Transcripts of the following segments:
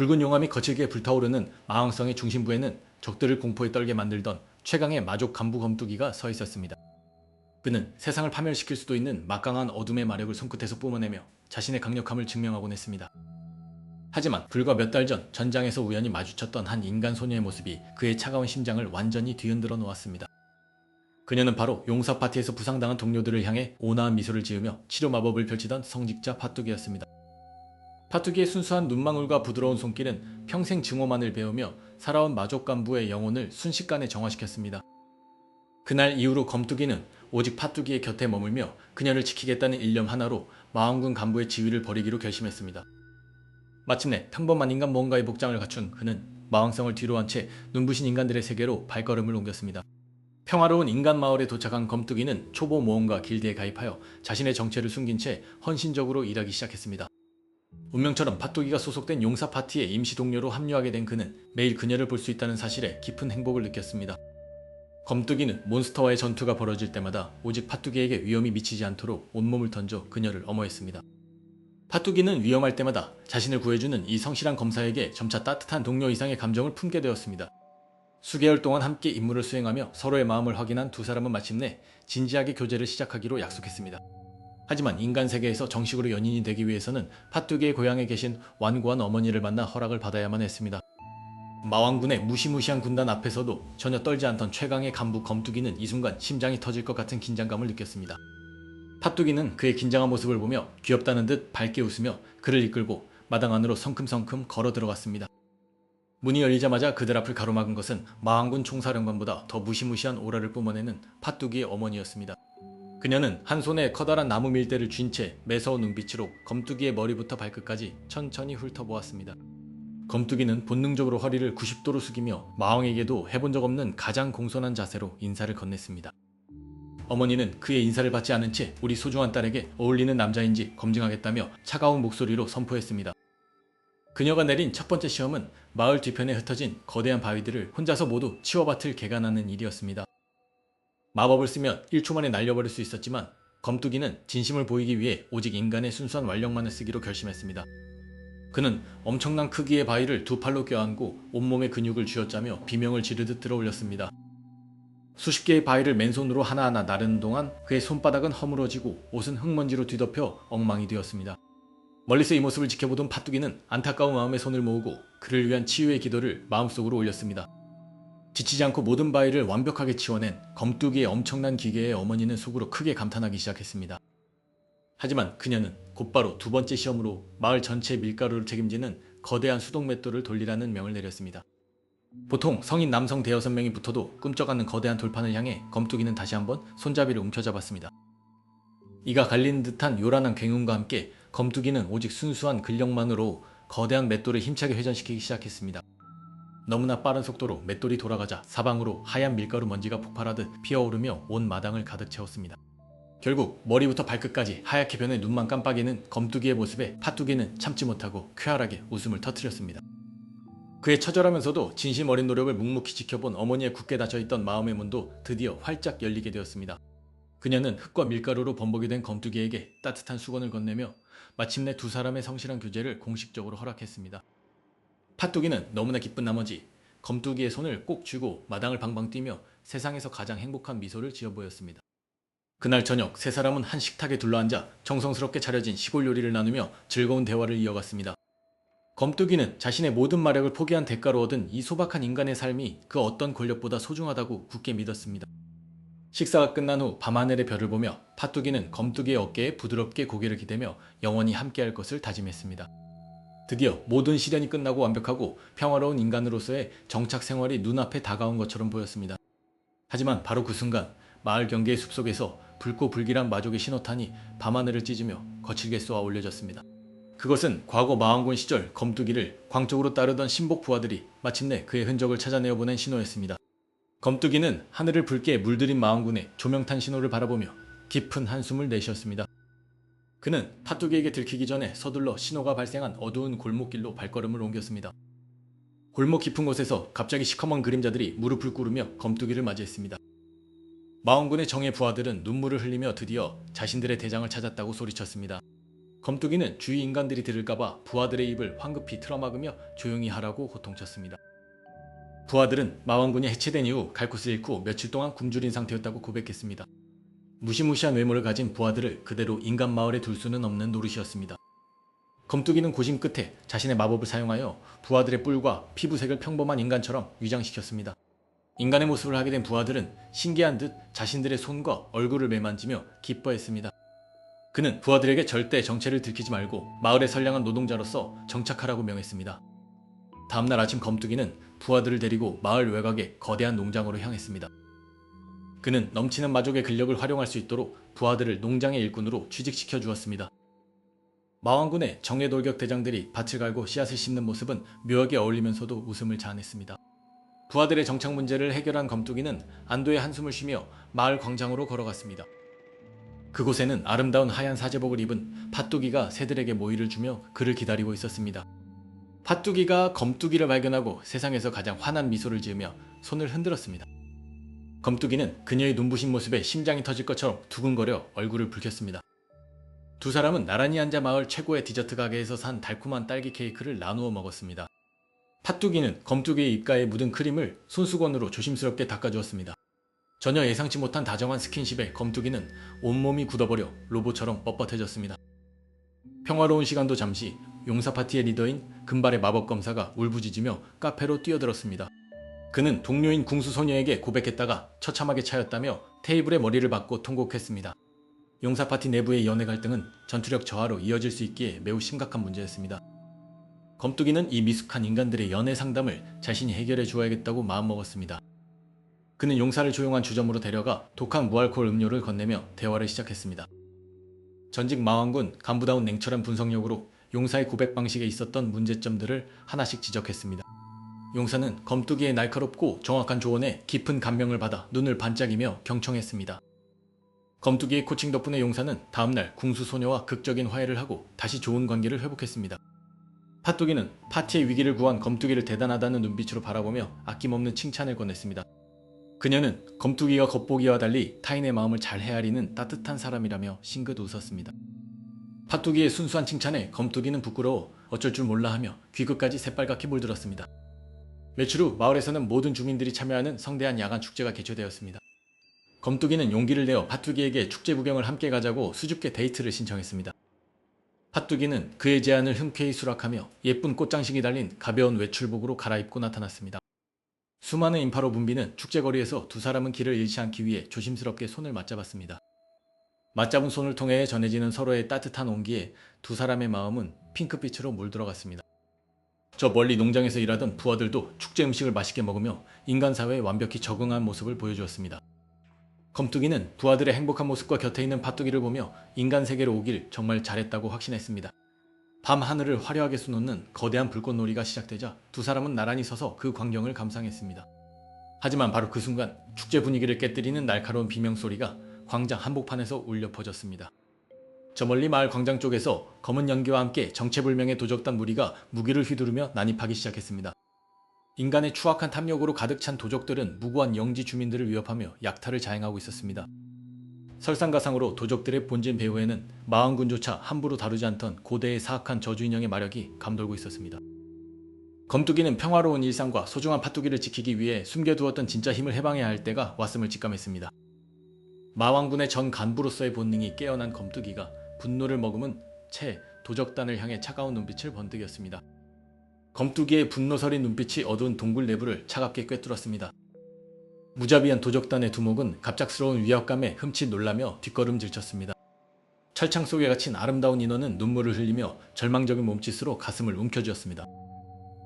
붉은 용암이 거칠게 불타오르는 마왕성의 중심부에는 적들을 공포에 떨게 만들던 최강의 마족 간부 검투기가 서 있었습니다. 그는 세상을 파멸시킬 수도 있는 막강한 어둠의 마력을 손끝에서 뿜어내며 자신의 강력함을 증명하곤 했습니다. 하지만 불과 몇 달 전 전장에서 우연히 마주쳤던 한 인간 소녀의 모습이 그의 차가운 심장을 완전히 뒤흔들어 놓았습니다. 그녀는 바로 용사 파티에서 부상당한 동료들을 향해 온화한 미소를 지으며 치료 마법을 펼치던 성직자 파뚜기였습니다. 파뚜기의 순수한 눈망울과 부드러운 손길은 평생 증오만을 배우며 살아온 마족 간부의 영혼을 순식간에 정화시켰습니다. 그날 이후로 검투기는 오직 파뚜기의 곁에 머물며 그녀를 지키겠다는 일념 하나로 마왕군 간부의 지위를 버리기로 결심했습니다. 마침내 평범한 인간 모험가의 복장을 갖춘 그는 마왕성을 뒤로한 채 눈부신 인간들의 세계로 발걸음을 옮겼습니다. 평화로운 인간 마을에 도착한 검투기는 초보 모험가 길드에 가입하여 자신의 정체를 숨긴 채 헌신적으로 일하기 시작했습니다. 운명처럼 파뚜기가 소속된 용사 파티의 임시 동료로 합류하게 된 그는 매일 그녀를 볼 수 있다는 사실에 깊은 행복을 느꼈습니다. 검투기는 몬스터와의 전투가 벌어질 때마다 오직 파뚜기에게 위험이 미치지 않도록 온몸을 던져 그녀를 엄호했습니다. 파뚜기는 위험할 때마다 자신을 구해주는 이 성실한 검사에게 점차 따뜻한 동료 이상의 감정을 품게 되었습니다. 수개월 동안 함께 임무를 수행하며 서로의 마음을 확인한 두 사람은 마침내 진지하게 교제를 시작하기로 약속했습니다. 하지만 인간 세계에서 정식으로 연인이 되기 위해서는 파뚜기의 고향에 계신 완고한 어머니를 만나 허락을 받아야만 했습니다. 마왕군의 무시무시한 군단 앞에서도 전혀 떨지 않던 최강의 간부 검투기는 이 순간 심장이 터질 것 같은 긴장감을 느꼈습니다. 파뚜기는 그의 긴장한 모습을 보며 귀엽다는 듯 밝게 웃으며 그를 이끌고 마당 안으로 성큼성큼 걸어 들어갔습니다. 문이 열리자마자 그들 앞을 가로막은 것은 마왕군 총사령관보다 더 무시무시한 오라를 뿜어내는 파뚜기의 어머니였습니다. 그녀는 한 손에 커다란 나무 밀대를 쥔 채 매서운 눈빛으로 검투기의 머리부터 발끝까지 천천히 훑어보았습니다. 검투기는 본능적으로 허리를 90도로 숙이며 마왕에게도 해본 적 없는 가장 공손한 자세로 인사를 건넸습니다. 어머니는 그의 인사를 받지 않은 채 우리 소중한 딸에게 어울리는 남자인지 검증하겠다며 차가운 목소리로 선포했습니다. 그녀가 내린 첫 번째 시험은 마을 뒤편에 흩어진 거대한 바위들을 혼자서 모두 치워밭을 개간하는 일이었습니다. 마법을 쓰면 1초 만에 날려버릴 수 있었지만 검투기는 진심을 보이기 위해 오직 인간의 순수한 완력만을 쓰기로 결심했습니다. 그는 엄청난 크기의 바위를 두 팔로 껴안고 온몸에 근육을 쥐어짜며 비명을 지르듯 들어올렸습니다. 수십 개의 바위를 맨손으로 하나하나 나르는 동안 그의 손바닥은 허물어지고 옷은 흙먼지로 뒤덮여 엉망이 되었습니다. 멀리서 이 모습을 지켜보던 파뚜기는 안타까운 마음에 손을 모으고 그를 위한 치유의 기도를 마음속으로 올렸습니다. 지치지 않고 모든 바위를 완벽하게 치워낸 검투기의 엄청난 기계에 어머니는 속으로 크게 감탄하기 시작했습니다. 하지만 그녀는 곧바로 두 번째 시험으로 마을 전체의 밀가루를 책임지는 거대한 수동 맷돌을 돌리라는 명을 내렸습니다. 보통 성인 남성 대여섯 명이 붙어도 꿈쩍 않는 거대한 돌판을 향해 검투기는 다시 한번 손잡이를 움켜잡았습니다. 이가 갈리는 듯한 요란한 굉음과 함께 검투기는 오직 순수한 근력만으로 거대한 맷돌을 힘차게 회전시키기 시작했습니다. 너무나 빠른 속도로 맷돌이 돌아가자 사방으로 하얀 밀가루 먼지가 폭발하듯 피어오르며 온 마당을 가득 채웠습니다. 결국 머리부터 발끝까지 하얗게 변해 눈만 깜빡이는 검투기의 모습에 파뚜기는 참지 못하고 쾌활하게 웃음을 터뜨렸습니다. 그의 처절하면서도 진심 어린 노력을 묵묵히 지켜본 어머니의 굳게 닫혀있던 마음의 문도 드디어 활짝 열리게 되었습니다. 그녀는 흙과 밀가루로 범벅이 된 검투기에게 따뜻한 수건을 건네며 마침내 두 사람의 성실한 교제를 공식적으로 허락했습니다. 파뚜기는 너무나 기쁜 나머지 검투기의 손을 꼭 쥐고 마당을 방방 뛰며 세상에서 가장 행복한 미소를 지어 보였습니다. 그날 저녁 세 사람은 한 식탁에 둘러앉아 정성스럽게 차려진 시골 요리를 나누며 즐거운 대화를 이어갔습니다. 검투기는 자신의 모든 마력을 포기한 대가로 얻은 이 소박한 인간의 삶이 그 어떤 권력보다 소중하다고 굳게 믿었습니다. 식사가 끝난 후 밤하늘의 별을 보며 파뚜기는 검투기의 어깨에 부드럽게 고개를 기대며 영원히 함께할 것을 다짐했습니다. 드디어 모든 시련이 끝나고 완벽하고 평화로운 인간으로서의 정착 생활이 눈앞에 다가온 것처럼 보였습니다. 하지만 바로 그 순간 마을 경계의 숲속에서 붉고 불길한 마족의 신호탄이 밤하늘을 찢으며 거칠게 쏘아 올려졌습니다. 그것은 과거 마왕군 시절 검투기를 광적으로 따르던 신복 부하들이 마침내 그의 흔적을 찾아내어 보낸 신호였습니다. 검투기는 하늘을 붉게 물들인 마왕군의 조명탄 신호를 바라보며 깊은 한숨을 내쉬었습니다. 그는 파뚜기에게 들키기 전에 서둘러 신호가 발생한 어두운 골목길로 발걸음을 옮겼습니다. 골목 깊은 곳에서 갑자기 시커먼 그림자들이 무릎을 꿇으며 검투기를 맞이했습니다. 마왕군의 정예 부하들은 눈물을 흘리며 드디어 자신들의 대장을 찾았다고 소리쳤습니다. 검뚜기는 주위 인간들이 들을까봐 부하들의 입을 황급히 틀어막으며 조용히 하라고 호통쳤습니다. 부하들은 마왕군이 해체된 이후 갈 곳을 잃고 며칠 동안 굶주린 상태였다고 고백했습니다. 무시무시한 외모를 가진 부하들을 그대로 인간 마을에 둘 수는 없는 노릇이었습니다. 검뚜기는 고심 끝에 자신의 마법을 사용하여 부하들의 뿔과 피부색을 평범한 인간처럼 위장시켰습니다. 인간의 모습을 하게 된 부하들은 신기한 듯 자신들의 손과 얼굴을 매만지며 기뻐했습니다. 그는 부하들에게 절대 정체를 들키지 말고 마을의 선량한 노동자로서 정착하라고 명했습니다. 다음날 아침 검뚜기는 부하들을 데리고 마을 외곽의 거대한 농장으로 향했습니다. 그는 넘치는 마족의 근력을 활용할 수 있도록 부하들을 농장의 일꾼으로 취직시켜 주었습니다. 마왕군의 정예돌격 대장들이 밭을 갈고 씨앗을 심는 모습은 묘하게 어울리면서도 웃음을 자아냈습니다. 부하들의 정착 문제를 해결한 검뚜기는 안도의 한숨을 쉬며 마을 광장으로 걸어갔습니다. 그곳에는 아름다운 하얀 사제복을 입은 팥뚜기가 새들에게 모이를 주며 그를 기다리고 있었습니다. 팥뚜기가 검뚜기를 발견하고 세상에서 가장 환한 미소를 지으며 손을 흔들었습니다. 검뚜기는 그녀의 눈부신 모습에 심장이 터질 것처럼 두근거려 얼굴을 붉혔습니다. 두 사람은 나란히 앉아 마을 최고의 디저트 가게에서 산 달콤한 딸기 케이크를 나누어 먹었습니다. 팥뚜기는 검뚜기의 입가에 묻은 크림을 손수건으로 조심스럽게 닦아주었습니다. 전혀 예상치 못한 다정한 스킨십에 검뚜기는 온몸이 굳어버려 로봇처럼 뻣뻣해졌습니다. 평화로운 시간도 잠시 용사 파티의 리더인 금발의 마법 검사가 울부짖으며 카페로 뛰어들었습니다. 그는 동료인 궁수 소녀에게 고백했다가 처참하게 차였다며 테이블에 머리를 박고 통곡했습니다. 용사 파티 내부의 연애 갈등은 전투력 저하로 이어질 수 있기에 매우 심각한 문제였습니다. 검뚜기는 이 미숙한 인간들의 연애 상담을 자신이 해결해 주어야겠다고 마음먹었습니다. 그는 용사를 조용한 주점으로 데려가 독한 무알코올 음료를 건네며 대화를 시작했습니다. 전직 마왕군 간부다운 냉철한 분석력으로 용사의 고백 방식에 있었던 문제점들을 하나씩 지적했습니다. 용사는 검뚜기의 날카롭고 정확한 조언에 깊은 감명을 받아 눈을 반짝이며 경청했습니다. 검뚜기의 코칭 덕분에 용사는 다음날 궁수 소녀와 극적인 화해를 하고 다시 좋은 관계를 회복했습니다. 팥뚜기는 파티의 위기를 구한 검뚜기를 대단하다는 눈빛으로 바라보며 아낌없는 칭찬을 건넸습니다. 그녀는 검뚜기가 겉보기와 달리 타인의 마음을 잘 헤아리는 따뜻한 사람이라며 싱긋 웃었습니다. 팥뚜기의 순수한 칭찬에 검뚜기는 부끄러워 어쩔 줄 몰라 하며 귀끝까지 새빨갛게 물들었습니다. 며칠 후 마을에서는 모든 주민들이 참여하는 성대한 야간 축제가 개최되었습니다. 검뚜기는 용기를 내어 팥뚜기에게 축제 구경을 함께 가자고 수줍게 데이트를 신청했습니다. 팥뚜기는 그의 제안을 흔쾌히 수락하며 예쁜 꽃장식이 달린 가벼운 외출복으로 갈아입고 나타났습니다. 수많은 인파로 붐비는 축제거리에서 두 사람은 길을 잃지 않기 위해 조심스럽게 손을 맞잡았습니다. 맞잡은 손을 통해 전해지는 서로의 따뜻한 온기에 두 사람의 마음은 핑크빛으로 물들어갔습니다. 저 멀리 농장에서 일하던 부하들도 축제 음식을 맛있게 먹으며 인간 사회에 완벽히 적응한 모습을 보여주었습니다. 검뚜기는 부하들의 행복한 모습과 곁에 있는 팥뚜기를 보며 인간 세계로 오길 정말 잘했다고 확신했습니다. 밤 하늘을 화려하게 수놓는 거대한 불꽃놀이가 시작되자 두 사람은 나란히 서서 그 광경을 감상했습니다. 하지만 바로 그 순간 축제 분위기를 깨뜨리는 날카로운 비명소리가 광장 한복판에서 울려 퍼졌습니다. 저 멀리 마을 광장 쪽에서 검은 연기와 함께 정체불명의 도적단 무리가 무기를 휘두르며 난입하기 시작했습니다. 인간의 추악한 탐욕으로 가득 찬 도적들은 무고한 영지 주민들을 위협하며 약탈을 자행하고 있었습니다. 설상가상으로 도적들의 본진 배후에는 마왕군조차 함부로 다루지 않던 고대의 사악한 저주인형의 마력이 감돌고 있었습니다. 검뚜기는 평화로운 일상과 소중한 팥뚜기를 지키기 위해 숨겨두었던 진짜 힘을 해방해야 할 때가 왔음을 직감했습니다. 마왕군의 전 간부로서의 본능이 깨어난 검뚜기가 분노를 머금은 채 도적단을 향해 차가운 눈빛을 번뜩였습니다. 검뚜기의 분노 서린 눈빛이 어두운 동굴 내부를 차갑게 꿰뚫었습니다. 무자비한 도적단의 두목은 갑작스러운 위압감에 흠칫 놀라며 뒷걸음질쳤습니다. 철창 속에 갇힌 아름다운 인어는 눈물을 흘리며 절망적인 몸짓으로 가슴을 움켜쥐었습니다.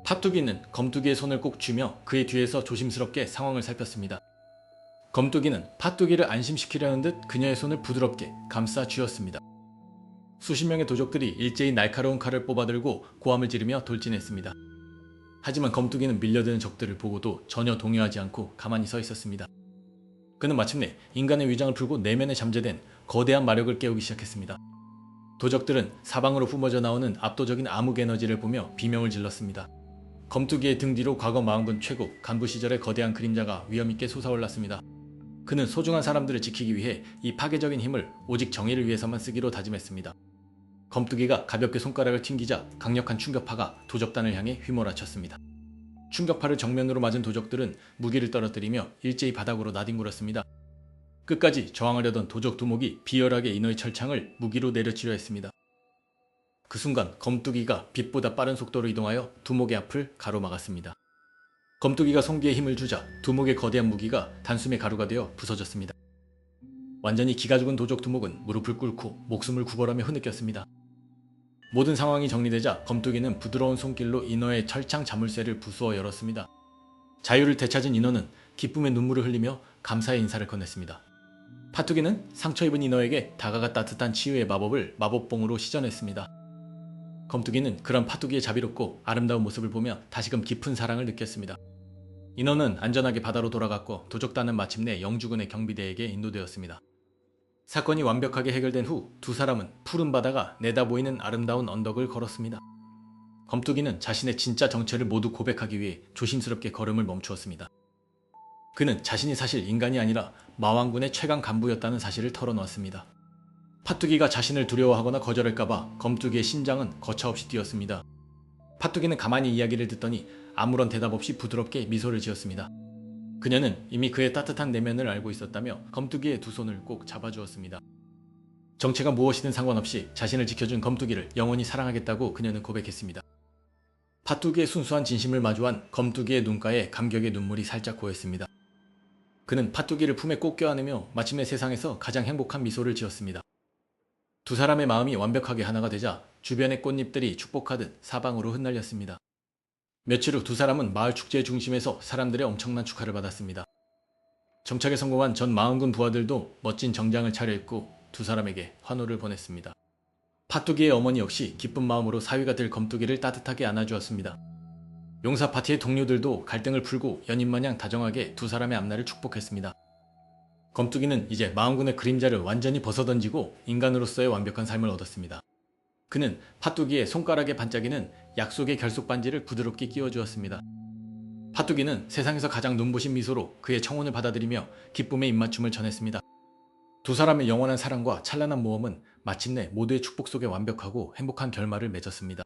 팥뚜기는 검뚜기의 손을 꼭 쥐며 그의 뒤에서 조심스럽게 상황을 살폈습니다. 검뚜기는 팥뚜기를 안심시키려는 듯 그녀의 손을 부드럽게 감싸 쥐었습니다. 수십 명의 도적들이 일제히 날카로운 칼을 뽑아들고 고함을 지르며 돌진했습니다. 하지만 검뚜기는 밀려드는 적들을 보고도 전혀 동요하지 않고 가만히 서 있었습니다. 그는 마침내 인간의 위장을 풀고 내면에 잠재된 거대한 마력을 깨우기 시작했습니다. 도적들은 사방으로 뿜어져 나오는 압도적인 암흑 에너지를 보며 비명을 질렀습니다. 검뚜기의 등 뒤로 과거 마왕군 최고 간부 시절의 거대한 그림자가 위험있게 솟아올랐습니다. 그는 소중한 사람들을 지키기 위해 이 파괴적인 힘을 오직 정의를 위해서만 쓰기로 다짐했습니다. 검뚜기가 가볍게 손가락을 튕기자 강력한 충격파가 도적단을 향해 휘몰아쳤습니다. 충격파를 정면으로 맞은 도적들은 무기를 떨어뜨리며 일제히 바닥으로 나뒹굴었습니다. 끝까지 저항하려던 도적 두목이 비열하게 인어의 철창을 무기로 내려치려 했습니다. 그 순간 검뚜기가 빛보다 빠른 속도로 이동하여 두목의 앞을 가로막았습니다. 검뚜기가 송기에 힘을 주자 두목의 거대한 무기가 단숨에 가루가 되어 부서졌습니다. 완전히 기가 죽은 도적 두목은 무릎을 꿇고 목숨을 구걸하며 흐느꼈습니다. 모든 상황이 정리되자 검뚜기는 부드러운 손길로 인어의 철창 자물쇠를 부수어 열었습니다. 자유를 되찾은 인어는 기쁨의 눈물을 흘리며 감사의 인사를 건넸습니다. 파뚜기는 상처 입은 인어에게 다가가 따뜻한 치유의 마법을 마법봉으로 시전했습니다. 검뚜기는 그런 파뚜기의 자비롭고 아름다운 모습을 보며 다시금 깊은 사랑을 느꼈습니다. 인어는 안전하게 바다로 돌아갔고 도적단은 마침내 영주군의 경비대에게 인도되었습니다. 사건이 완벽하게 해결된 후 두 사람은 푸른 바다가 내다보이는 아름다운 언덕을 걸었습니다. 검뚜기는 자신의 진짜 정체를 모두 고백하기 위해 조심스럽게 걸음을 멈추었습니다. 그는 자신이 사실 인간이 아니라 마왕군의 최강 간부였다는 사실을 털어놓았습니다. 파뚜기가 자신을 두려워하거나 거절할까봐 검뚜기의 심장은 거차없이 뛰었습니다. 파뚜기는 가만히 이야기를 듣더니 아무런 대답 없이 부드럽게 미소를 지었습니다. 그녀는 이미 그의 따뜻한 내면을 알고 있었다며 검뚜기의 두 손을 꼭 잡아주었습니다. 정체가 무엇이든 상관없이 자신을 지켜준 검뚜기를 영원히 사랑하겠다고 그녀는 고백했습니다. 파뚜기의 순수한 진심을 마주한 검뚜기의 눈가에 감격의 눈물이 살짝 고였습니다. 그는 파뚜기를 품에 꼭 껴안으며 마침내 세상에서 가장 행복한 미소를 지었습니다. 두 사람의 마음이 완벽하게 하나가 되자 주변의 꽃잎들이 축복하듯 사방으로 흩날렸습니다. 며칠 후 두 사람은 마을 축제의 중심에서 사람들의 엄청난 축하를 받았습니다. 정착에 성공한 전 마흔군 부하들도 멋진 정장을 차려입고 두 사람에게 환호를 보냈습니다. 파뚜기의 어머니 역시 기쁜 마음으로 사위가 될 검뚜기를 따뜻하게 안아주었습니다. 용사 파티의 동료들도 갈등을 풀고 연인마냥 다정하게 두 사람의 앞날을 축복했습니다. 검뚜기는 이제 마흔군의 그림자를 완전히 벗어던지고 인간으로서의 완벽한 삶을 얻었습니다. 그는 파뚜기의 손가락에 반짝이는 약속의 결속 반지를 부드럽게 끼워주었습니다. 파뚜기는 세상에서 가장 눈부신 미소로 그의 청혼을 받아들이며 기쁨의 입맞춤을 전했습니다. 두 사람의 영원한 사랑과 찬란한 모험은 마침내 모두의 축복 속에 완벽하고 행복한 결말을 맺었습니다.